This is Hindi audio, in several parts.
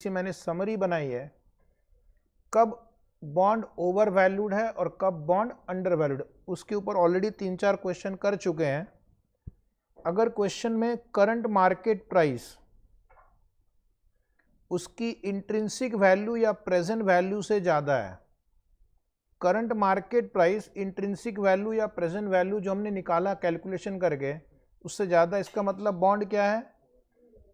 से मैंने समरी बनाई है कब बॉन्ड ओवर वैल्यूड है और कब बॉन्ड अंडर वैल्यूड, उसके ऊपर ऑलरेडी 3-4 क्वेश्चन कर चुके हैं। अगर क्वेश्चन में करंट मार्केट प्राइस उसकी इंट्रिंसिक वैल्यू या प्रेजेंट वैल्यू से ज़्यादा है, current market price intrinsic value या प्रेजेंट वैल्यू जो हमने निकाला कैलकुलेशन करके उससे ज़्यादा, इसका मतलब बॉन्ड क्या है,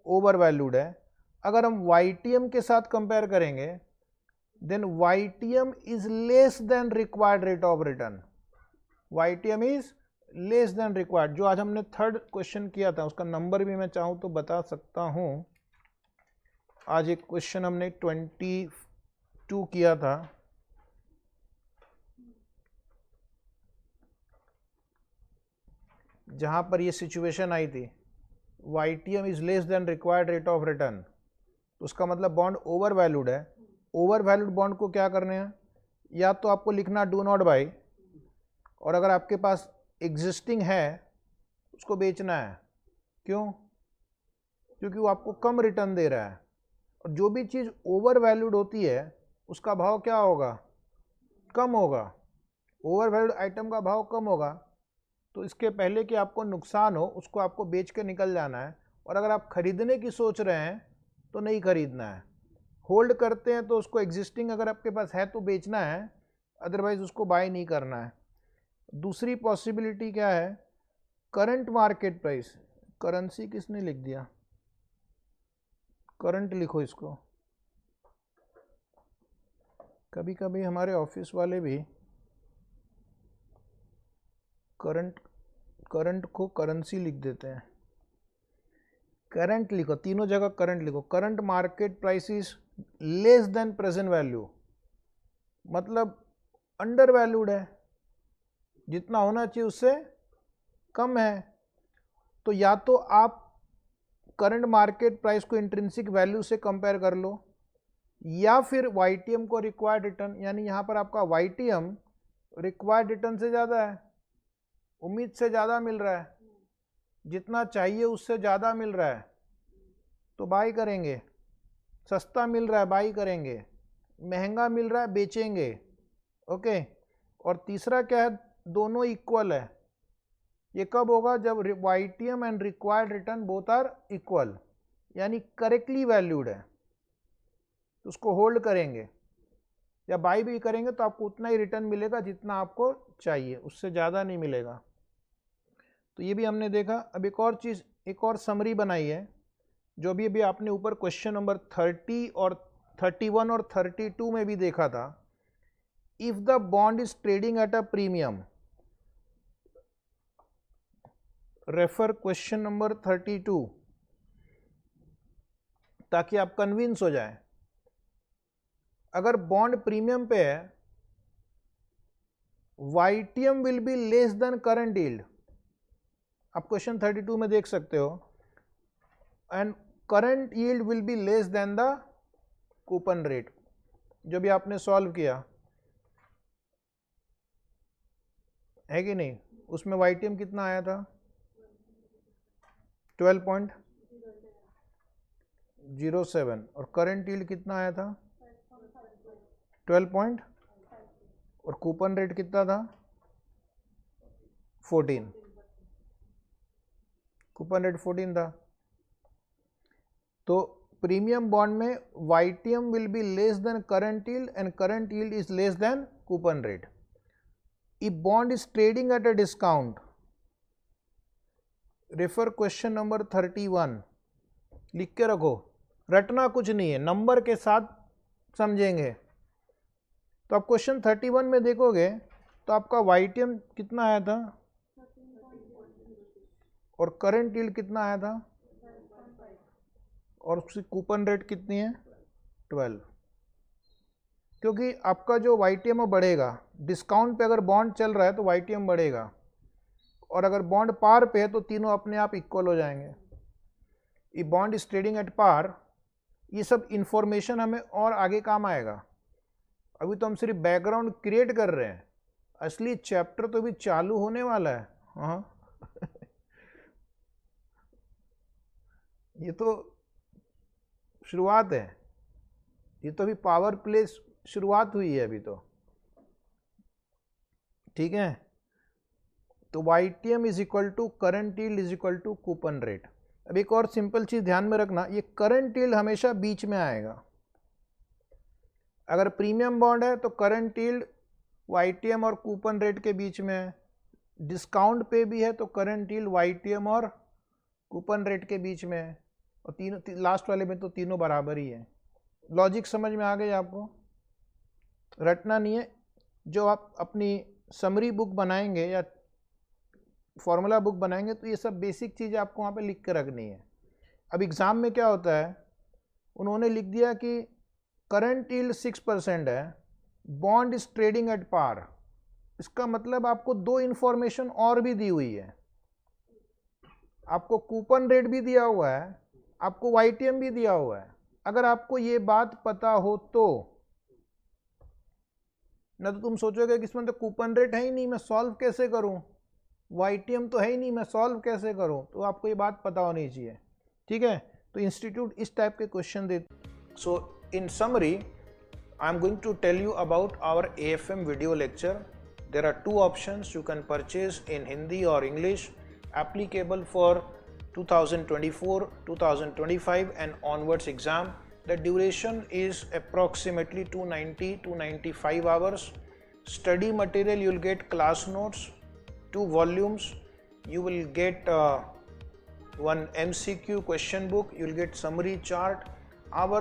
ओवर वैल्यूड है। अगर हम YTM के साथ कंपेयर करेंगे then YTM is less than required rate of return, YTM is less than required. जो आज हमने थर्ड क्वेश्चन किया था उसका नंबर भी मैं चाहूँ तो बता सकता हूँ। आज एक क्वेश्चन हमने 22 किया था, जहाँ पर ये सिचुएशन आई थी YTM is less than required rate of return, तो उसका मतलब बॉन्ड ओवर वैल्यूड है। ओवर वैल्यूड बॉन्ड को क्या करने हैं, या तो आपको लिखना डू नॉट बाई, और अगर आपके पास एग्जिस्टिंग है उसको बेचना है। क्यों? क्योंकि वो आपको कम रिटर्न दे रहा है, और जो भी चीज़ ओवर वैल्यूड होती है उसका भाव क्या होगा, कम होगा। ओवर वैल्यूड आइटम का भाव कम होगा, तो इसके पहले कि आपको नुकसान हो उसको आपको बेच के निकल जाना है। और अगर आप खरीदने की सोच रहे हैं तो नहीं खरीदना है, होल्ड करते हैं तो उसको एग्जिस्टिंग अगर आपके पास है तो बेचना है, अदरवाइज उसको बाय नहीं करना है। दूसरी पॉसिबिलिटी क्या है, करंट मार्केट प्राइस, करेंसी किसने लिख दिया, करंट लिखो इसको। कभी कभी हमारे ऑफिस वाले भी करंट को करेंसी लिख देते हैं। करंट लिखो, तीनों जगह करंट लिखो। Current market price is less then present value, मतलब अंडर वैल्यूड है, जितना होना चाहिए उससे कम है। तो या तो आप करंट मार्केट प्राइस को इंट्रिंसिक वैल्यू से कंपेयर कर लो, या फिर YTM को रिक्वायर्ड रिटर्न, यानी यहाँ पर आपका YTM रिक्वायर्ड रिटर्न से ज़्यादा है, उम्मीद से ज़्यादा मिल रहा है, जितना चाहिए उससे ज़्यादा मिल रहा है तो बाई करेंगे। सस्ता मिल रहा है बाई करेंगे, महंगा मिल रहा है बेचेंगे। ओके। और तीसरा क्या है, दोनों इक्वल है। ये कब होगा, जब YTM and required return both are equal, यानी करेक्टली वैल्यूड है, तो उसको होल्ड करेंगे। या बाई भी करेंगे तो आपको उतना ही रिटर्न मिलेगा जितना आपको चाहिए, उससे ज़्यादा नहीं मिलेगा। तो ये भी हमने देखा। अब एक और चीज़, एक और समरी बनाई है जो भी अभी आपने ऊपर क्वेश्चन नंबर 30 और 31 और 32 में भी देखा था। If the bond is trading at a premium, refer question number 32 ताकि आप कन्विंस हो जाए। अगर बॉन्ड प्रीमियम पे है, YTM will be less than current yield, आप क्वेश्चन 32 में देख सकते हो, and current yield will be less than the coupon rate, जो भी आपने सॉल्व किया है कि नहीं। उसमें YTM कितना आया था, 12.07, और करंट यील्ड कितना आया था, 12 और कूपन रेट कितना था, 14, कूपन रेट 14 था। तो प्रीमियम बॉन्ड में YTM will be less than current yield and current yield is less then coupon rate. If bond is trading at a discount, refer question number 31, लिख के रखो, रटना कुछ नहीं है, नंबर के साथ समझेंगे। तो आप क्वेश्चन 31 में देखोगे तो आपका YTM कितना आया था और करंट यील्ड कितना आया था, और उसकी कूपन रेट कितनी है, 12। क्योंकि आपका जो YTM है बढ़ेगा, डिस्काउंट पे अगर बॉन्ड चल रहा है तो YTM बढ़ेगा, और अगर बॉन्ड पार पे है तो तीनों अपने आप इक्वल हो जाएंगे। ये bond is trading at par, ये सब इंफॉर्मेशन हमें और आगे काम आएगा। अभी तो हम सिर्फ बैकग्राउंड क्रिएट कर रहे हैं, असली चैप्टर तो भी चालू होने वाला है। हाँ ये तो शुरुआत है। ये तो अभी पावर प्ले शुरुआत हुई है अभी तो, ठीक है। तो YTM is equal to current yield is equal to coupon rate. अब एक और सिंपल चीज ध्यान में रखना, ये करंट यील्ड हमेशा बीच में आएगा। अगर प्रीमियम बॉन्ड है तो करंट यील्ड YTM और कूपन रेट के बीच में है, डिस्काउंट पे भी है तो करंट यील्ड YTM और कूपन रेट के बीच में है, और तीनों लास्ट वाले में तो तीनों बराबर ही है। लॉजिक समझ में आ गई आपको? रटना नहीं है। जो आप अपनी समरी बुक बनाएंगे या फॉर्मूला बुक बनाएंगे तो ये सब बेसिक चीज़ें आपको वहाँ पे लिख के रखनी है। अब एग्ज़ाम में क्या होता है, उन्होंने लिख दिया कि करंट यील्ड 6% है, bond is trading at par. इसका मतलब आपको दो इन्फॉर्मेशन और भी दी हुई है, आपको कूपन रेट भी दिया हुआ है, आपको YTM भी दिया हुआ है। अगर आपको ये बात पता हो तो, ना तो तुम सोचोगे कि इसमें तो कूपन रेट है ही नहीं, मैं सॉल्व कैसे करूं, YTM तो है ही नहीं, मैं सॉल्व कैसे करूं। तो आपको ये बात पता होनी चाहिए, ठीक है। तो इंस्टीट्यूट इस टाइप के क्वेश्चन देते। So in summary I am going to tell you about our AFM video lecture. There are 2 options, you can purchase in Hindi और English, applicable for 2024, 2025 and onwards exam. The duration is approximately 290-295 hours. Study material, you'll get class notes, 2 volumes, you will get one MCQ question book, you'll get summary chart. Our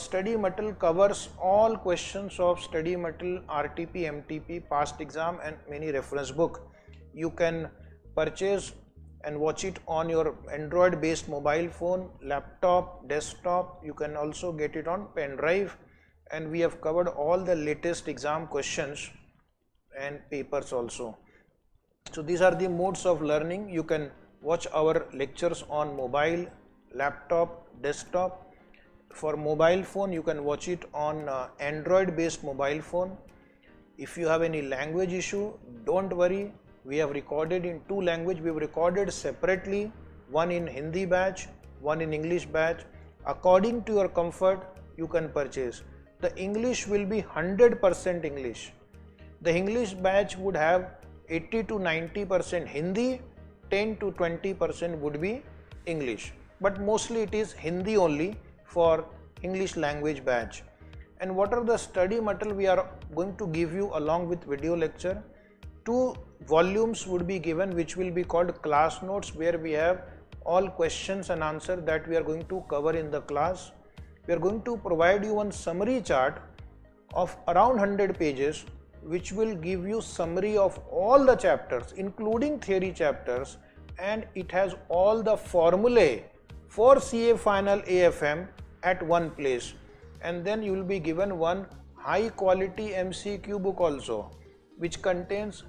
study material covers all questions of study material, RTP, MTP, past exam and many reference book. You can purchase and watch it on your Android based mobile phone, laptop, desktop. You can also get it on pen drive, and we have covered all the latest exam questions and papers also. So these are the modes of learning. You can watch our lectures on mobile, laptop, desktop. For mobile phone you can watch it on Android based mobile phone. If you have any language issue, don't worry, we have recorded in 2 languages. We have recorded separately, one in Hindi batch, one in English batch. According to your comfort you can purchase. The English will be 100% English. The English batch would have 80 to 90% Hindi, 10 to 20% would be English, but mostly it is Hindi only for English language batch. And what are the study material we are going to give you along with video lecture? 2 volumes would be given, which will be called class notes, where we have all questions and answers that we are going to cover in the class. We are going to provide you one summary chart of around 100 pages, which will give you summary of all the chapters including theory chapters, and it has all the formulae for CA final AFM at one place. And then you will be given one high quality MCQ book also, which contains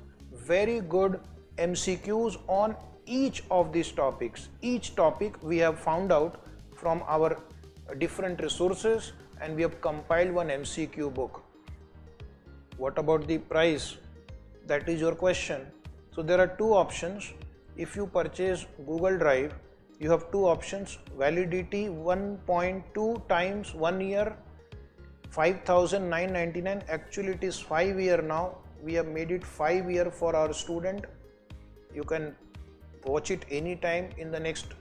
very good MCQs on each of these topics. Each topic we have found out from our different resources, and we have compiled one MCQ book. What about the price? That is your question. So there are 2 options. If you purchase Google Drive, you have 2 options. Validity 1.2 times 1 year, 5,999. Actually it is 5 year now. We have made it 5 year for our student. You can watch it anytime in the next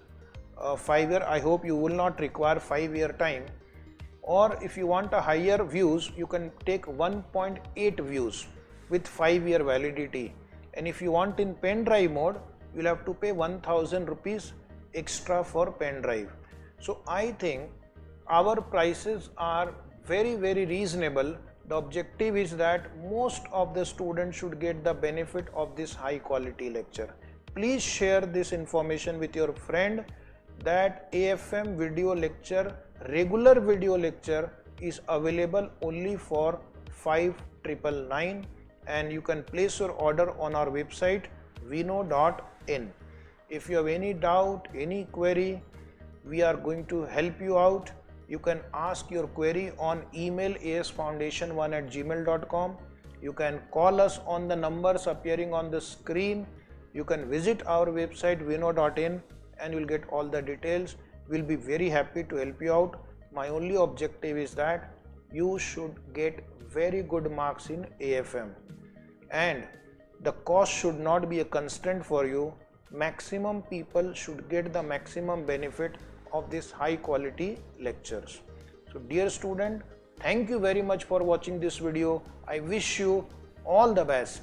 5 year. I hope you will not require 5 year time. Or if you want a higher views, you can take 1.8 views with 5 year validity. And if you want in pen drive mode, you will have to pay 1,000 rupees extra for pen drive. So I think our prices are very reasonable. The objective is that most of the students should get the benefit of this high quality lecture. Please share this information with your friend that AFM video lecture, regular video lecture is available only for 5,999, and you can place your order on our website vino.in. If you have any doubt, any query, we are going to help you out. You can ask your query on email asfoundation1@gmail.com. You can call us on the numbers appearing on the screen. You can visit our website vino.in and you will get all the details. We'll be very happy to help you out. my only objective is that you should get very good marks in AFM, and the cost should not be a constraint for you. Maximum people should get the maximum benefit of this high quality lectures. So dear student, thank you very much for watching this video. I wish you all the best.